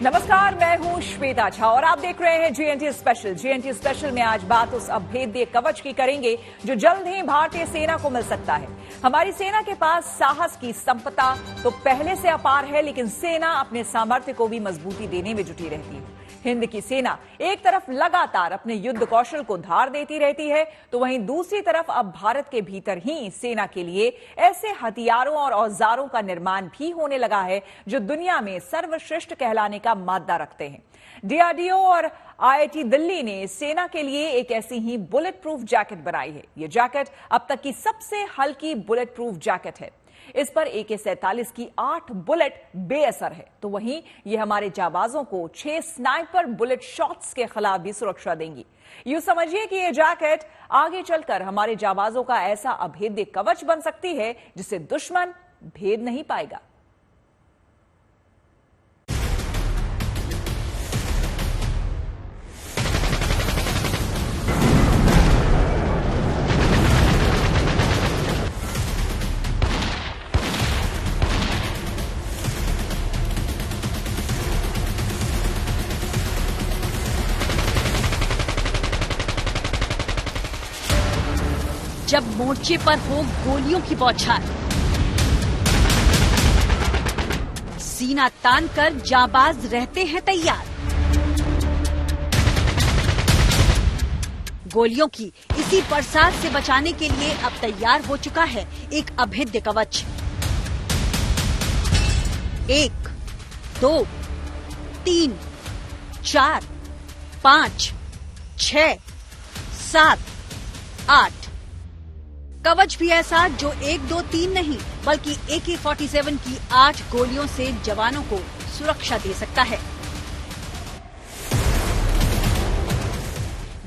नमस्कार, मैं हूं श्वेता झा और आप देख रहे हैं जीएनटी स्पेशल। जीएनटी स्पेशल में आज बात उस अभेद्य कवच की करेंगे जो जल्द ही भारतीय सेना को मिल सकता है। हमारी सेना के पास साहस की संपदा तो पहले से अपार है, लेकिन सेना अपने सामर्थ्य को भी मजबूती देने में जुटी रहती है। हिंद की सेना एक तरफ लगातार अपने युद्ध कौशल को धार देती रहती है, तो वहीं दूसरी तरफ अब भारत के भीतर ही सेना के लिए ऐसे हथियारों और औजारों का निर्माण भी होने लगा है जो दुनिया में सर्वश्रेष्ठ कहलाने का मादा रखते हैं। डीआरडीओ और आईआईटी दिल्ली ने सेना के लिए एक ऐसी ही बुलेट प्रूफ जैकेट बनाई है। ये जैकेट अब तक की सबसे हल्की बुलेट प्रूफ जैकेट है। इस पर AK-47 की 8 बुलेट बेअसर है, तो वहीं ये हमारे जाबाजों को 6 स्नाइपर बुलेट शॉट्स के खिलाफ भी सुरक्षा देंगी। यूं समझिए कि ये जैकेट आगे चलकर हमारे जाबाजों का ऐसा अभेद्य कवच बन सकती है जिसे दुश्मन भेद नहीं पाएगा। जब मोर्चे पर हो गोलियों की बौछार, सीना तान कर जाबाज रहते हैं तैयार। गोलियों की इसी बरसात से बचाने के लिए अब तैयार हो चुका है एक अभेद्य कवच। 1, 2, 3, 4, 5, 6, 7, 8 कवच भी ऐसा जो 1, 2, 3 नहीं बल्कि AK-47 की 8 गोलियों से जवानों को सुरक्षा दे सकता है।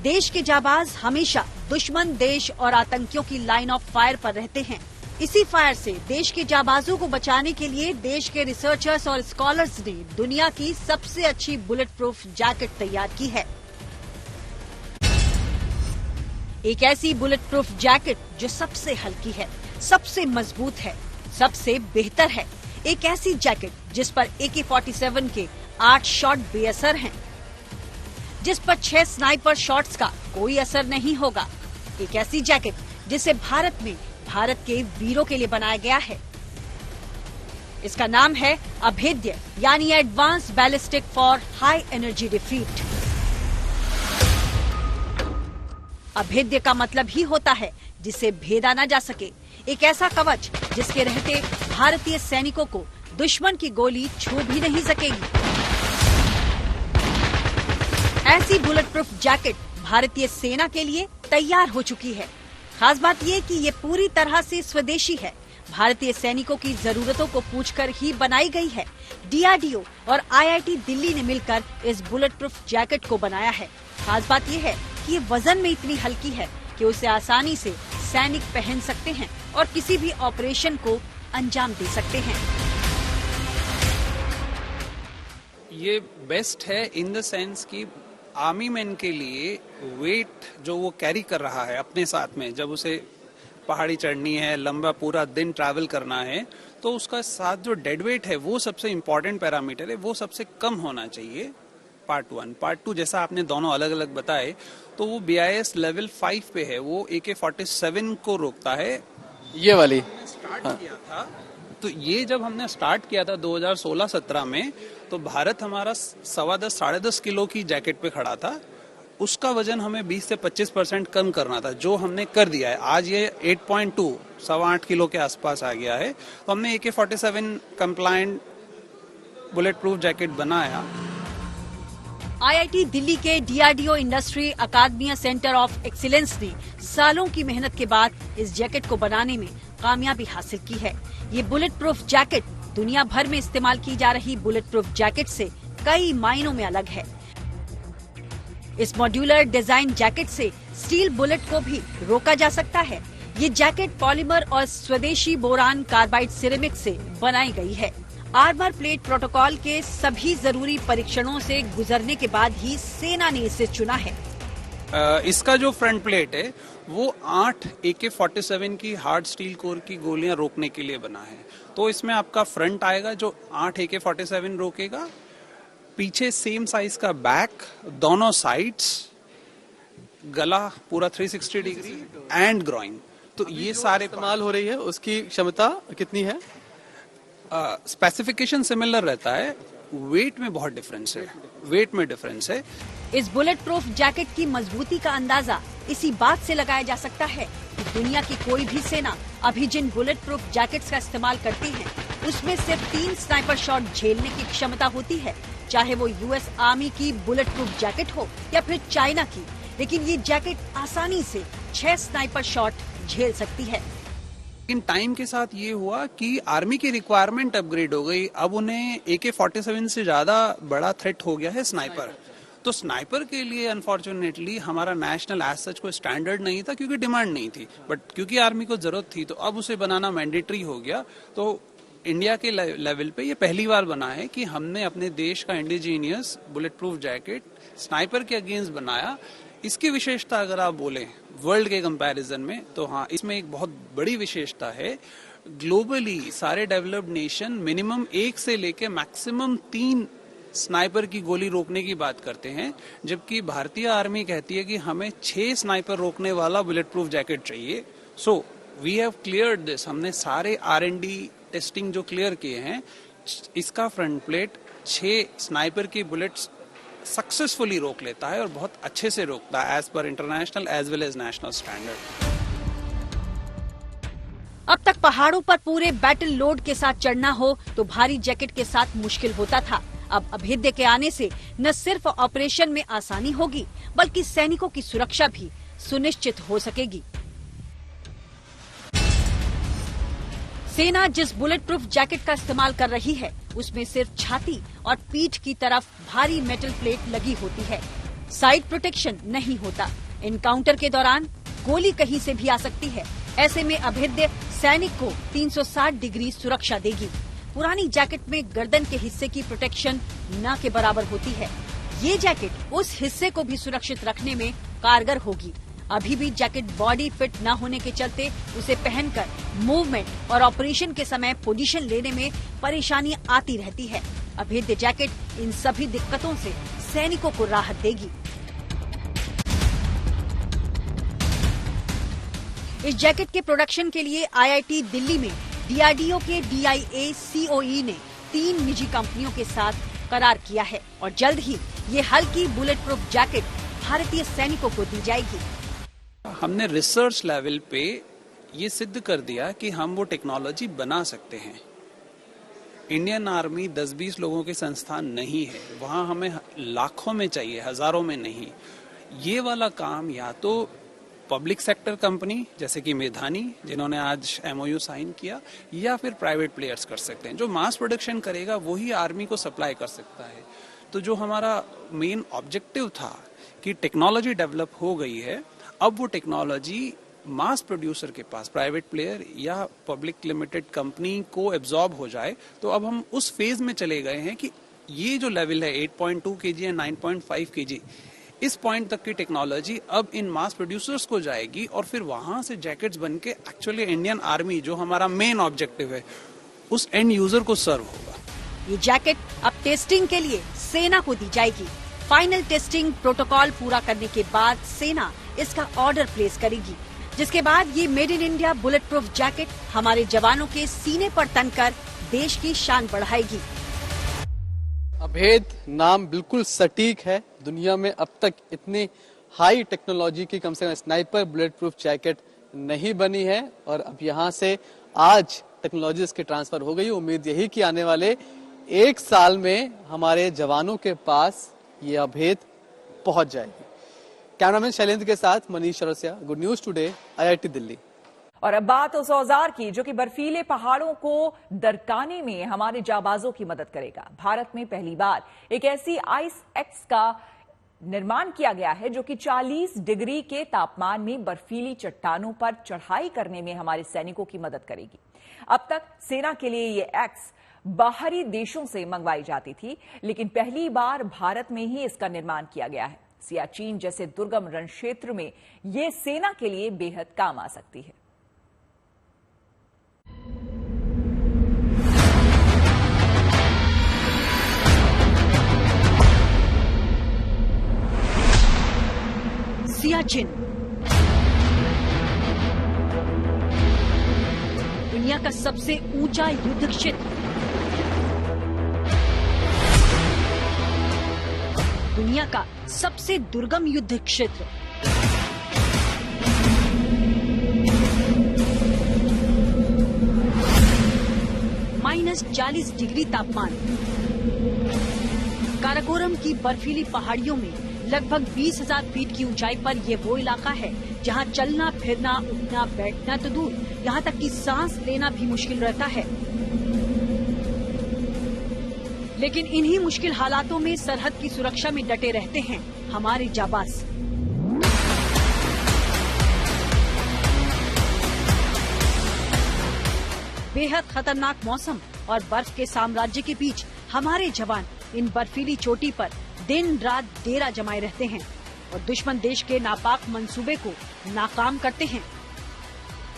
देश के जाबाज हमेशा दुश्मन, देश और आतंकियों की लाइन ऑफ फायर पर रहते हैं। इसी फायर से देश के जाबाजों को बचाने के लिए देश के रिसर्चर्स और स्कॉलर्स ने दुनिया की सबसे अच्छी बुलेट प्रूफ जैकेट तैयार की है। एक ऐसी बुलेट प्रूफ जैकेट जो सबसे हल्की है, सबसे मजबूत है, सबसे बेहतर है। एक ऐसी जैकेट जिस पर AK-47 के 8 शॉट बेअसर हैं, जिस पर 6 स्नाइपर शॉट्स का कोई असर नहीं होगा। एक ऐसी जैकेट जिसे भारत में भारत के वीरों के लिए बनाया गया है। इसका नाम है अभेद्य, यानी advance ballistic for high energy defeat. अभेद्य का मतलब ही होता है जिसे भेदा न जा सके। एक ऐसा कवच जिसके रहते भारतीय सैनिकों को दुश्मन की गोली छू भी नहीं सकेगी। ऐसी बुलेट प्रूफ जैकेट भारतीय सेना के लिए तैयार हो चुकी है। खास बात ये कि ये पूरी तरह से स्वदेशी है। भारतीय सैनिकों की जरूरतों को पूछकर ही बनाई गई है। डीआरडीओ और आईआईटी दिल्ली ने मिलकर इस बुलेट प्रूफ जैकेट को बनाया है। खास बात ये है कि ये वजन में इतनी हल्की है कि उसे आसानी से सैनिक पहन सकते हैं और किसी भी ऑपरेशन को अंजाम दे सकते हैं। ये बेस्ट है इन द सेंस कि आर्मी मैन के लिए वेट जो वो कैरी कर रहा है अपने साथ में, जब उसे पहाड़ी चढ़नी है, लंबा पूरा दिन ट्रैवल करना है, तो उसका साथ जो डेड वेट है वो सबसे इम्पोर्टेंट पैरामीटर है, वो सबसे कम होना चाहिए। पार्ट 1, पार्ट 2 जैसा आपने दोनों अलग अलग बताए, तो वो BIS लेवल 5 पे है, वो AK-47 को रोकता है। ये वाली स्टार्ट किया था, तो ये जब हमने स्टार्ट किया था 2016-17 में, तो भारत हमारा 10.25 साढ़े 10 किलो की जैकेट पे खड़ा था। उसका वजन हमें 20 से 25% कम करना था, जो हमने कर दिया है। आज ये 8.2 8.25 किलो के आसपास आ गया है। तो हमने AK-47 compliant bullet proof jacket बनाया। आईआईटी दिल्ली के DRDO industry academia centre of excellence ने सालों की मेहनत के बाद इस जैकेट को बनाने में कामयाबी हासिल की है। ये बुलेट प्रूफ जैकेट दुनिया भर में इस्तेमाल की जा रही बुलेट प्रूफ जैकेट से कई मायनों में अलग है। इस मॉड्यूलर डिजाइन जैकेट से स्टील बुलेट को भी रोका जा सकता है। ये जैकेट पॉलीमर और स्वदेशी बोरान कार्बाइड सिरेमिक से बनाई गई है। आर्मर प्लेट प्रोटोकॉल के सभी जरूरी परीक्षणों से गुजरने के बाद ही सेना ने इसे चुना है। इसका जो फ्रंट प्लेट है वो 8 AK-47 की हार्ड स्टील कोर की गोलियां रोकने के लिए बना है। तो इसमें आपका फ्रंट आएगा जो 8 AK-47 रोकेगा, पीछे सेम साइज का बैक, दोनों साइड्स, गला पूरा 360 डिग्री एंड ग्रोइंग। तो ये सारे इस्तेमाल हो रही है, उसकी क्षमता कितनी है? स्पेसिफिकेशन सिमिलर रहता है, वेट में बहुत डिफरेंस है, वेट में डिफरेंस है। इस बुलेट प्रूफ जैकेट की मजबूती का अंदाजा इसी बात से लगाया जा सकता है कि दुनिया की कोई भी सेना अभी जिन बुलेट प्रूफ जैकेट्स का इस्तेमाल करती है, उसमें सिर्फ 3 स्नाइपर शॉट झेलने की क्षमता होती है, चाहे वो यूएस आर्मी की बुलेट प्रूफ जैकेट हो या फिर चाइना की। लेकिन ये जैकेट आसानी से 6 स्नाइपर शॉट झेल सकती है। लेकिन टाइम के साथ ये हुआ कि आर्मी की रिक्वायरमेंट अपग्रेड हो गई। अब उन्हें AK-47 से ज्यादा बड़ा थ्रेट हो गया है स्नाइपर। तो स्नाइपर के लिए अनफॉर्चुनेटली हमारा नेशनल एज सच कोई स्टैंडर्ड नहीं था, क्योंकि डिमांड नहीं थी, बट क्योंकि आर्मी को जरूरत थी तो अब उसे बनाना मैंडेटरी हो गया। तो इंडिया के लेवल पे ये पहली बार बना है कि हमने अपने देश का indigenous bullet proof jacket sniper के अगेंस्ट बनाया। इसकी विशेषता अगर आप बोलें वर्ल्ड के कंपैरिजन में, तो हाँ, इसमें एक बहुत बड़ी विशेषता है। ग्लोबली सारे डेवलप्ड नेशन मिनिमम 1 से लेके मैक्सिमम 3 स्नाइपर की गोली रोकने की बात करते हैं, जबकि भारतीय आर्मी कहती है कि हमें 6 स्नाइपर रोकने वाला बुलेट प्रूफ जैकेट चाहिए। So we have cleared this. हमने सारे R&D टेस्टिंग जो क्लियर किए हैं, इसका फ्रंट प्लेट 6 स्नाइपर की बुलेट्स सक्सेसफुली रोक लेता है और बहुत अच्छे से रोकता है as per international as well as national standard. अब तक पहाड़ों पर पूरे बैटल लोड के साथ चढ़ना हो तो भारी जैकेट के साथ मुश्किल होता था। अब अभेद्य के आने से न सिर्फ ऑपरेशन में आसानी होगी, बल्कि सैनिकों की सुरक्षा भी सुनिश्चित हो सकेगी। सेना जिस बुलेट प्रूफ जैकेट का इस्तेमाल कर रही है, उसमें सिर्फ छाती और पीठ की तरफ भारी मेटल प्लेट लगी होती है। साइड प्रोटेक्शन नहीं होता। एनकाउंटर के दौरान गोली कहीं से भी आ सकती है। ऐसे में अभेद्य सैनिक को 360 डिग्री सुरक्षा देगी। पुरानी जैकेट में गर्दन के हिस्से की प्रोटेक्शन न के बराबर होती है। ये जैकेट उस हिस्से को भी सुरक्षित रखने में कारगर होगी। अभी भी जैकेट बॉडी फिट न होने के चलते उसे पहनकर मूवमेंट और ऑपरेशन के समय पोजीशन लेने में परेशानी आती रहती है। अभेद्य जैकेट इन सभी दिक्कतों से सैनिकों को राहत देगी। इस जैकेट के प्रोडक्शन के लिए IIT दिल्ली में DRDO के DIA COE ने 3 निजी कंपनियों के साथ करार किया है और जल्द ही ये हल्की बुलेट प्रूफ जैकेट भारतीय सैनिकों को दी जाएगी। हमने रिसर्च लेवल पे ये सिद्ध कर दिया कि हम वो टेक्नोलॉजी बना सकते हैं। इंडियन आर्मी 10-20 लोगों के संस्थान नहीं है, वहाँ हमें लाखों में चाहिए, हजारों में नहीं। ये वाला काम या तो पब्लिक सेक्टर कंपनी जैसे कि मेधानी, जिन्होंने आज MOU साइन किया, या फिर प्राइवेट प्लेयर्स कर सकते हैं। जो मास प्रोडक्शन करेगा वही आर्मी को सप्लाई कर सकता है। तो जो हमारा मेन ऑब्जेक्टिव था कि टेक्नोलॉजी डेवलप हो गई है, अब वो टेक्नोलॉजी मास प्रोड्यूसर के पास, प्राइवेट प्लेयर या पब्लिक लिमिटेड कंपनी को एब्जॉर्ब हो जाए। तो अब हम उस फेज में चले गए हैं कि ये जो लेवल है 8.2 kg या 9.5 kg, इस पॉइंट तक की टेक्नोलॉजी अब इन मास प्रोड्यूसर्स को जाएगी और फिर वहां से जैकेट्स बनके एक्चुअली इंडियन आर्मी, जो हमारा मेन ऑब्जेक्टिव है, उस एंड यूजर को सर्व होगा। ये जैकेट अब टेस्टिंग के लिए सेना को दी जाएगी। फाइनल टेस्टिंग प्रोटोकॉल पूरा करने के बाद सेना इसका ऑर्डर प्लेस करेगी, जिसके बाद ये made in India bullet proof jacket हमारे जवानों के सीने पर तनकर देश की शान बढ़ाएगी। अभेद नाम बिल्कुल सटीक है। दुनिया में अब तक इतनी हाई टेक्नोलॉजी की कम से कम स्नाइपर बुलेट प्रूफ जैकेट नहीं बनी है और अब यहाँ से आज टेक्नोलॉजी इसकी ट्रांसफर हो गई। उम्मीद यही कि आने वाले 1 साल में हमारे जवानों के पास ये अभेद पहुंच जाएगी। कैमरामैन शैलेंद्र के साथ Manish Chaurasia, good news today, IIT Delhi. और अब बात उस औजार की जो कि बर्फीले पहाड़ों को दरकाने में हमारे जाबाजों की मदद करेगा। भारत में पहली बार एक ऐसी आइस एक्स का निर्माण किया गया है जो कि 40 डिग्री के तापमान में बर्फीली चट्टानों पर चढ़ाई करने में हमारे सैनिकों की मदद करेगी। अब तक सेना के लिए ये एक्स बाहरी देशों से मंगवाई जाती थी, लेकिन पहली बार भारत में ही इसका निर्माण किया गया है। सियाचिन जैसे दुर्गम रण क्षेत्र में ये सेना के लिए बेहद काम आ सकती है। सियाचिन, दुनिया का सबसे ऊंचा युद्ध क्षेत्र, दुनिया का सबसे दुर्गम युद्ध क्षेत्र, -40 डिग्री तापमान, काराकोरम की बर्फीली पहाड़ियों में लगभग 20,000 फीट की ऊंचाई पर ये वो इलाका है जहां चलना फिरना, उठना बैठना तो दूर, यहां तक कि सांस लेना भी मुश्किल रहता है। लेकिन इन्हीं मुश्किल हालातों में सरहद की सुरक्षा में डटे रहते हैं हमारे जाबाज। बेहद खतरनाक मौसम और बर्फ के साम्राज्य के बीच हमारे जवान इन बर्फीली चोटी पर दिन रात डेरा जमाए रहते हैं और दुश्मन देश के नापाक मंसूबे को नाकाम करते हैं।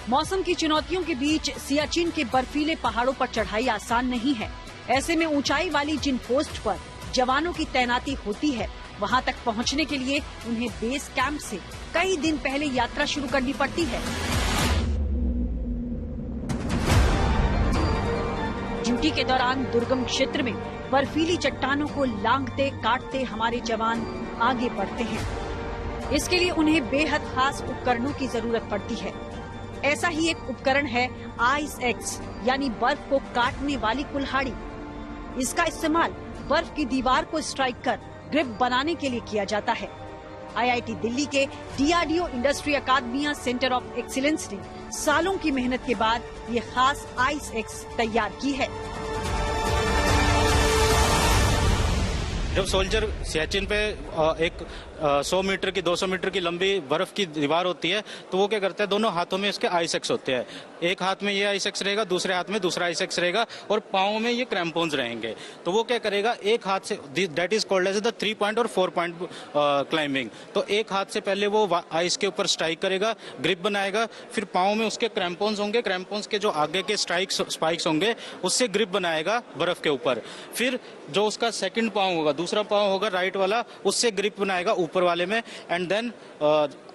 मौसम की चुनौतियों के बीच सियाचिन के बर्फीले पहाड़ों पर चढ़ाई आसान नहीं है। ऐसे में ऊंचाई वाली जिन पोस्ट पर जवानों की तैनाती होती है, वहां तक पहुंचने के लिए उन्हें बेस कैंप से कई दिन पहले यात्रा शुरू करनी पड़ती है। ड्यूटी के दौरान दुर्गम क्षेत्र में बर्फीली चट्टानों को लांघते काटते हमारे जवान आगे बढ़ते हैं। इसके लिए उन्हें बेहद खास उपकरणों की जरूरत पड़ती है। ऐसा ही एक उपकरण है आइस एक्स, यानी बर्फ को काटने वाली कुल्हाड़ी। इसका इस्तेमाल बर्फ की दीवार को स्ट्राइक कर ग्रिप बनाने के लिए किया जाता है। IIT दिल्ली के DRDO industry academia centre of excellence ने सालों की मेहनत के बाद ये खास आइस एक्स तैयार की है। जब सोल्जर सियाचिन पे एक 100 मीटर की 200 मीटर की लंबी बर्फ की दीवार होती है, तो वो क्या करता है, दोनों हाथों में इसके आइस एक्स होते हैं। एक हाथ में ये आइस एक्स रहेगा, दूसरे हाथ में दूसरा आइस एक्स रहेगा और पाँव में ये क्रैम्पोन्स रहेंगे। तो वो क्या करेगा, एक हाथ से, that is called as the 3 point और 4 पॉइंट क्लाइंबिंग। तो एक हाथ से पहले वो आइस के ऊपर स्ट्राइक करेगा, ग्रिप बनाएगा, फिर पाँव में उसके क्रैम्पोन्स होंगे, क्रैम्पोन्स के जो आगे के स्पाइक्स होंगे उससे ग्रिप बनाएगा बर्फ के ऊपर। फिर जो उसका सेकंड पाँव होगा, दूसरा पाँव होगा राइट वाला, उससे ग्रिप बनाएगा ऊपर वाले में, एंड देन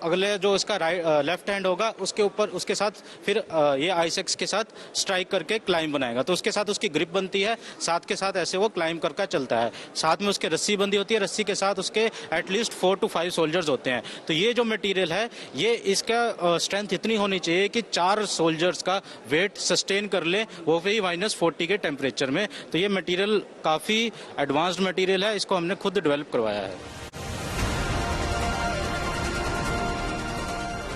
अगले जो इसका लेफ्ट हैंड होगा उसके ऊपर, उसके साथ फिर ये आइस एक्स के साथ स्ट्राइक करके क्लाइंब बनाएगा। तो उसके साथ उसकी ग्रिप बनती है, साथ के साथ ऐसे वो क्लाइंब करके चलता है। साथ में उसके रस्सी बंदी होती है, रस्सी के साथ उसके एटलीस्ट 4 to 5 सोल्जर्स होते हैं। तो ये जो मटेरियल है, ये इसका स्ट्रेंथ इतनी होनी चाहिए कि 4 सोल्जर्स का वेट सस्टेन कर ले, वो भी -40 के टेम्परेचर में। तो ये मटेरियल काफी एडवांस्ड मटेरियल है, इसको हमने खुद डेवलप करवाया है।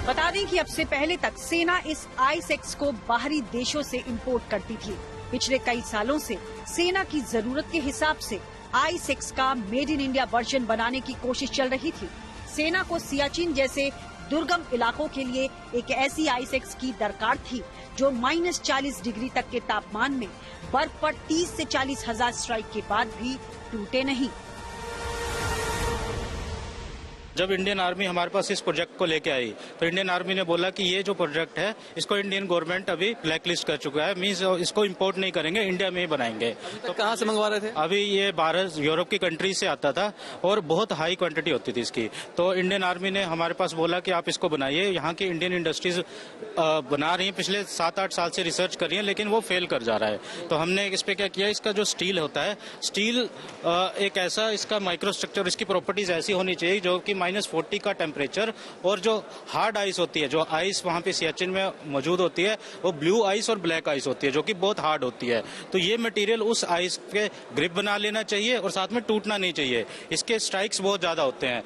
बता दें कि अब से पहले तक सेना इस आइस एक्स को बाहरी देशों से इंपोर्ट करती थी। पिछले कई सालों से सेना की जरूरत के हिसाब से आइस एक्स का मेड इन इंडिया वर्जन बनाने की कोशिश चल रही थी। सेना को सियाचिन जैसे दुर्गम इलाकों के लिए एक ऐसी आइस एक्स की दरकार थी जो -40 डिग्री तक के तापमान में बर्फ पर 30 से 40 हजार स्ट्राइक के बाद भी टूटे नहीं। जब इंडियन आर्मी हमारे पास इस प्रोजेक्ट को लेके आई, तो इंडियन आर्मी ने बोला कि ये जो प्रोजेक्ट है, इसको इंडियन गवर्नमेंट अभी ब्लैकलिस्ट कर चुका है, मींस इसको इंपोर्ट नहीं करेंगे, इंडिया में ही बनाएंगे। तो कहाँ से मंगवा रहे थे? अभी ये 12 यूरोप की कंट्री से आता था और बहुत हाई क्वांटिटी होती थी इसकी। तो इंडियन आर्मी ने हमारे पास बोला कि आप इसको बनाइए। यहाँ की इंडियन इंडस्ट्रीज बना रही है, पिछले 7-8 साल से रिसर्च कर रही है, लेकिन वो फेल कर जा रहा है। तो हमने इस पे क्या किया, इसका जो स्टील होता है, स्टील एक ऐसा, इसका माइक्रोस्ट्रक्चर, इसकी प्रॉपर्टीज ऐसी होनी चाहिए जो कि -40 का टेम्परेचर, और जो हार्ड आइस होती है, जो आइस वहाँ पे सियाचिन में मौजूद होती है, वो ब्लू आइस और ब्लैक आइस होती है, जो कि बहुत हार्ड होती है। तो ये मटेरियल उस आइस के ग्रिप बना लेना चाहिए और साथ में टूटना नहीं चाहिए। इसके स्ट्राइक्स बहुत ज्यादा होते हैं,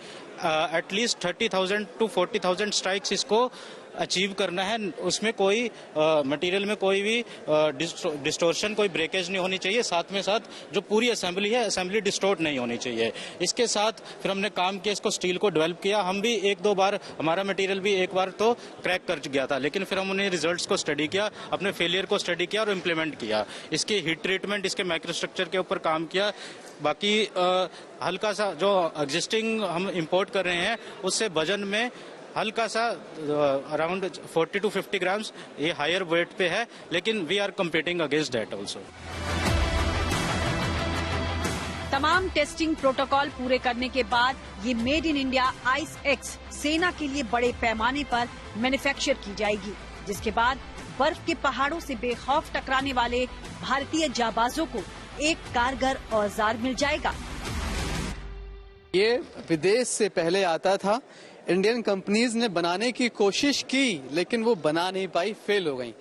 एटलीस्ट 30,000 to 40,000 स्ट्राइक्स इसको अचीव करना है। उसमें कोई मटेरियल में कोई भी डिस्टोर्शन, कोई ब्रेकेज नहीं होनी चाहिए। साथ में साथ जो पूरी असेंबली है, असेंबली डिस्टोर्ट नहीं होनी चाहिए। इसके साथ फिर हमने काम किया, इसको स्टील को डेवलप किया। हम भी 1-2 बार, हमारा मटेरियल भी एक बार तो क्रैक कर गया था, लेकिन फिर हमने रिजल्ट्स को स्टडी किया, अपने फेलियर को स्टडी किया और इम्प्लीमेंट किया। इसके हीट ट्रीटमेंट, इसके माइक्रोस्ट्रक्चर के ऊपर काम किया। बाकी हल्का सा जो एग्जिस्टिंग हम इंपोर्ट कर रहे हैं, उससे वजन में हल्का सा अराउंड 40 to 50 ग्राम्स ये हायर वेट पे है, लेकिन we are competing against that also. तमाम टेस्टिंग प्रोटोकॉल पूरे करने के बाद ये made in India Ice X सेना के लिए बड़े पैमाने पर मैन्युफैक्चर की जाएगी, जिसके बाद बर्फ के पहाड़ों से बेखौफ टकराने वाले भारतीय जाबाजों को एक कारगर औजार मिल जाएगा। ये विदेश से पहले आता था, इंडियन कंपनीज ने बनाने की कोशिश की लेकिन वो बना नहीं पाई, फेल हो गई।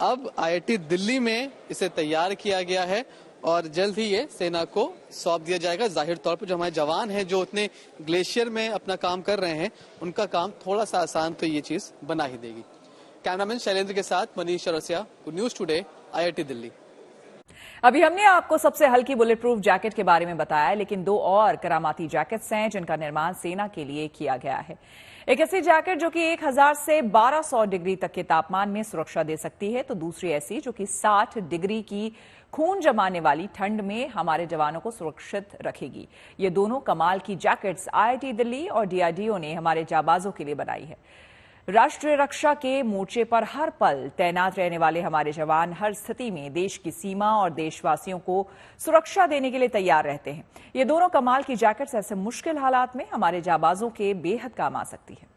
अब IIT दिल्ली में इसे तैयार किया गया है और जल्द ही ये सेना को सौंप दिया जाएगा। जाहिर तौर पर जो हमारे जवान हैं जो उतने ग्लेशियर में अपना काम कर रहे हैं, उनका काम थोड़ा सा आसान तो ये चीज बना ही देगी। कैमरामैन शैलेंद्र के साथ Manish Chaurasia, news today, IIT Delhi. अभी हमने आपको सबसे हल्की बुलेट प्रूफ जैकेट के बारे में बताया, लेकिन दो और करामाती जैकेट्स हैं जिनका निर्माण सेना के लिए किया गया है। एक ऐसी जैकेट जो कि 1000 से 1200 डिग्री तक के तापमान में सुरक्षा दे सकती है, तो दूसरी ऐसी जो कि 60 डिग्री की खून जमाने वाली ठंड में हमारे जवानों को सुरक्षित रखेगी। ये दोनों कमाल की जैकेट्स IIT दिल्ली और DRDO ने हमारे जाबाजों के लिए बनाई है। राष्ट्रीय रक्षा के मोर्चे पर हर पल तैनात रहने वाले हमारे जवान हर स्थिति में देश की सीमा और देशवासियों को सुरक्षा देने के लिए तैयार रहते हैं। ये दोनों कमाल की जैकेट्स ऐसे मुश्किल हालात में हमारे जाबाजों के बेहद काम आ सकती है।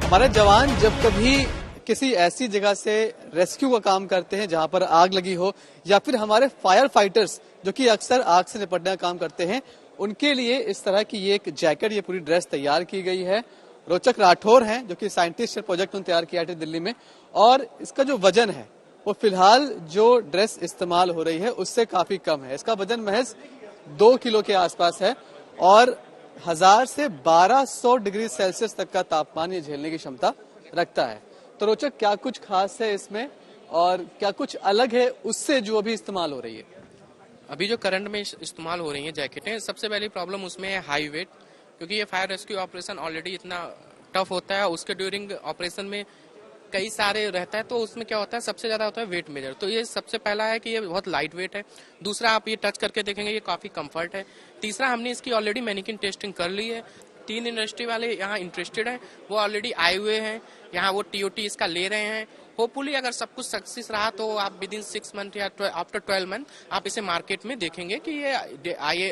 हमारे जवान जब कभी किसी ऐसी जगह से रेस्क्यू का काम करते हैं जहां पर आग लगी हो, या फिर हमारे फायर फाइटर्स जो कि अक्सर आग से निपटने का काम करते हैं, उनके लिए इस तरह की ये एक जैकेट, ये पूरी ड्रेस तैयार की गई है। रोचक राठौर हैं जो कि साइंटिस्ट प्रोजेक्ट उन्होंने तैयार किया IIT दिल्ली में, और इसका जो वजन है वो फिलहाल जो ड्रेस इस्तेमाल हो रही है उससे काफी कम है। इसका वजन महज 2 किलो के आसपास है और 1000 से 1200 डिग्री सेल्सियस तक का तापमान ये झेलने की क्षमता रखता है। तो रोचक क्या कुछ खास है इसमें और क्या कुछ अलग है उससे जो अभी इस्तेमाल हो रही है? अभी जो करंट में इस्तेमाल हो रही है जैकेटें, सबसे पहली प्रॉब्लम उसमें है हाई वेट, क्योंकि ये फायर रेस्क्यू ऑपरेशन ऑलरेडी इतना टफ होता है, उसके ड्यूरिंग ऑपरेशन में कई सारे रहता है, तो उसमें क्या होता है, सबसे ज्यादा होता है वेट मेजर। तो ये सबसे पहला है कि ये बहुत लाइट वेट है। दूसरा, आप ये टच करके देखेंगे ये काफी कंफर्ट है। तीसरा, हमने इसकी ऑलरेडी मैनिक्विन टेस्टिंग कर ली है। 3 इंडस्ट्री वाले यहाँ इंटरेस्टेड हैं, वो ऑलरेडी आए हुए हैं यहाँ, वो TOT इसका ले रहे हैं। होपफुली अगर सब कुछ सक्सेस रहा तो आप विद इन 6 मंथ या आफ्टर 12 मंथ आप इसे मार्केट में देखेंगे कि ये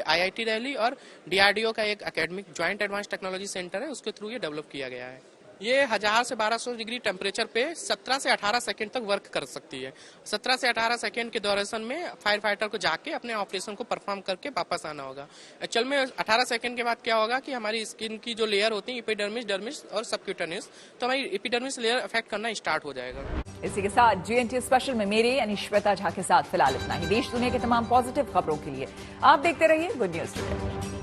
IIT दिल्ली और DRDO का एक academic joint advance technology centre है, उसके थ्रू ये डेवलप किया गया है। ये 1000 से 1200 डिग्री टेम्परेचर पे 17 से 18 सेकंड तक वर्क कर सकती है। 17 से 18 सेकंड के ड्यूरेशन में फायर फाइटर को जाके अपने ऑपरेशन को परफॉर्म करके वापस आना होगा। एक्चुअल में 18 सेकंड के बाद क्या होगा कि हमारी स्किन की जो लेयर होती है, एपिडर्मिस, डर्मिस और सबक्यूटेनियस, तो हमारी एपिडर्मिस लेयर अफेक्ट करना स्टार्ट हो जाएगा। इसी के साथ GNT स्पेशल में मेरे यानी श्वेता झा के साथ फिलहाल इतना ही। देश दुनिया के तमाम पॉजिटिव खबरों के लिए आप देखते रहिए गुड न्यूज टुडे।